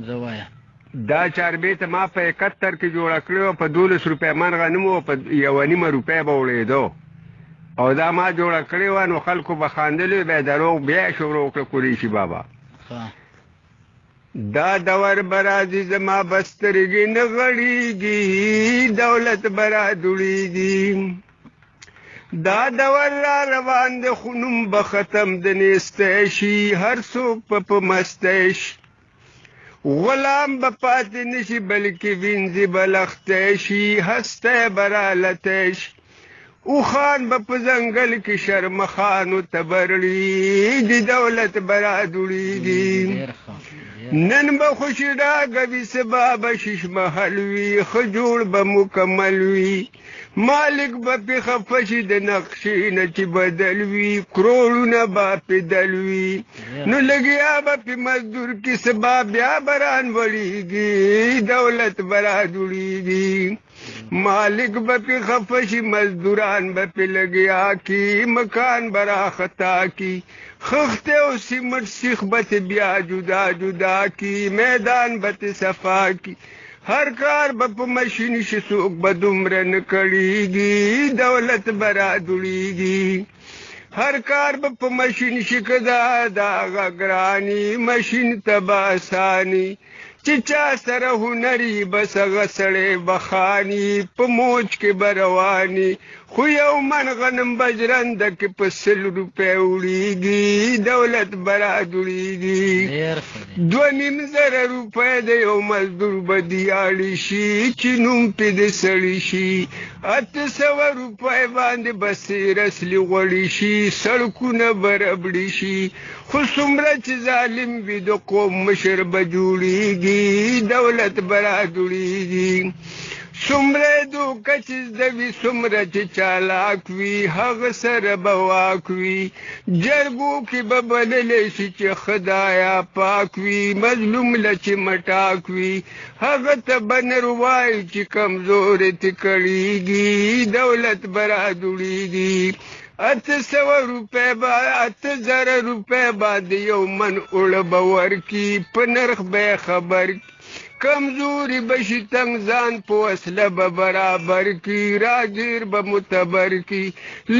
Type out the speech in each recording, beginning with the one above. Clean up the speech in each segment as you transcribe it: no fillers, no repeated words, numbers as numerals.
زه وایا دا چاربیته ما په 71 کې جوړه کړې وه، په 12 روپۍ من غنم و، په 1.5 روپۍ به وړېدو، او دا ما جوړه کړې وه. نو خلکو به خاندلې، بیا دروغ بیا یې شروع کړه قریشي بابا. دا دور به راځي زما به سترګې نه غړېږي، دولت به را دوړېږي. دا دور را روان دی خو نوم به ختم د نیستی شي، هر څوک په مستی شي، غلام به پاتې نه شي بلکې وینځې به لختی شي، هستی به رالتی شي، اوښان به په ځنګل کې شرمخانو ته برړېږي، دولت به را دوړېږي. نن به خوشي ډاګه وي، سبا به شیش محل وي، ښه جوړ به مکمل وي، مالک به پې خفه شي د نقشې نه چې بدل وي، کروړونه به پې دل وي، نو لګیا به پې مزدور کې، سبا بیا بران وړېږي، دولت به را دوړېږي. مالک به پې خفه شي، مزدوران به پې لګیا کی، مکان به را خطا کی، خخته او سیمټ سیخ به ته بیا جدا جدا کی، میدان به ته صفا کی، هر کار به په مشین شي، څوک به دومره نه کړېږي، دولت به را دوړېږي. هر کار به په مشین شي، که دا هغه ګراني مشین ته به اساني، چې چا سره هنري بس هغه سړی به خاني، په موج کې به رواني، خو یو من غنم بجرنده کې په 100 روپۍ وړېږي، دولت به را دوړېږي. 2.5 روپۍ د یو مزدور به دیاړې شي، چې نوم پې د سړي شي، 800 روپۍ باندې به سیر اصلي غوړي شي، سړکونه به ربړي شي، خو څومره چې ظالم وي د قوم مشر به جوړېږي، دولت به را دوړېږي. څومره دوکه چې زده وي، څومره چې چالاک وي، هغه سره به واک وي، جرګو کې به بللی شي چې خدایا پاک وي، مظلوم له چې مټاک وي، هغه ته به نر وایي چې کمزورې ته کړېږي، دولت به را دوړېږي. 800 روپۍ 8000 روپۍ باندې یو من اوړه به ورکي، په نرخ به خبر کی، کمزوري به شي تنګ ځان په وسله به برابر کی، راګیر به متبر کی،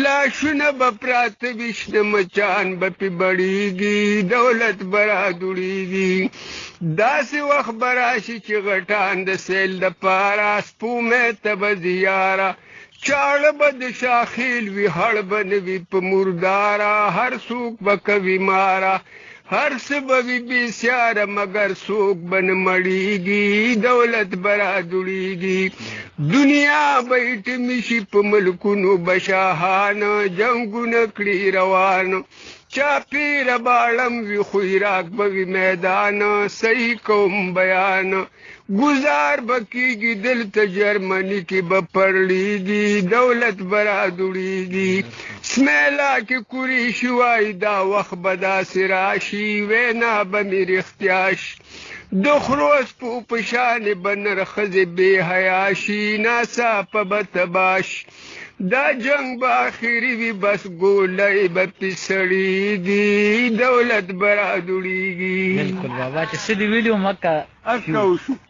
لاشونه به پراته وي، شنه مچان به پې بړېږي، دولت به را دوړېږي. داسې وخت به راشي چې غټان د سیل دپاره، سپومې ته به زیاره، چاړه به د شاخیل وي، هړ به نه وي په مرداره، هر څوک به کوي ماره، هر څه به وي بېسیاره، مګر څوک به نه مړېږي، دولت به را دوړېږي. دنیا به ایټمي شي، په ملکونو به شاهانه، جنګونه کړي روانه، چاپېره باړم وي، خوراک به وي میدانه، صحیح کوم بیانه، گزار به کېږي دلته جرمني کې به پرړېږي، دولت به را دوړېږي. سمیلا کې قریشي وایي دا وخت به داسې راشي، وینا به مې رښتیا شي، د خرو سپو په شانې به نر ښځې بې حیا شي، ناڅاپه به تباه شي، دا جنگ به آخري وي، بس ګولۍ به پې سړېږي، دولت به را دوړېږي. بلکل بابا چې څه دې ویلي وو مکه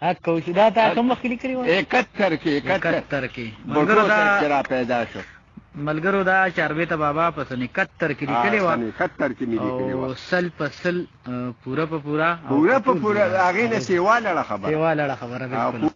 اکه وشو. دا تا کوم وخت کې لیکلي وه؟ 71 کې را پیدا شو. ملګرو دا چاربیته بابا په 71 کې لیکلې وه، 71 کې مې لیکلې وه، او 100% پوره په پوره هغې نه سیوا لړه خبره. بلکل.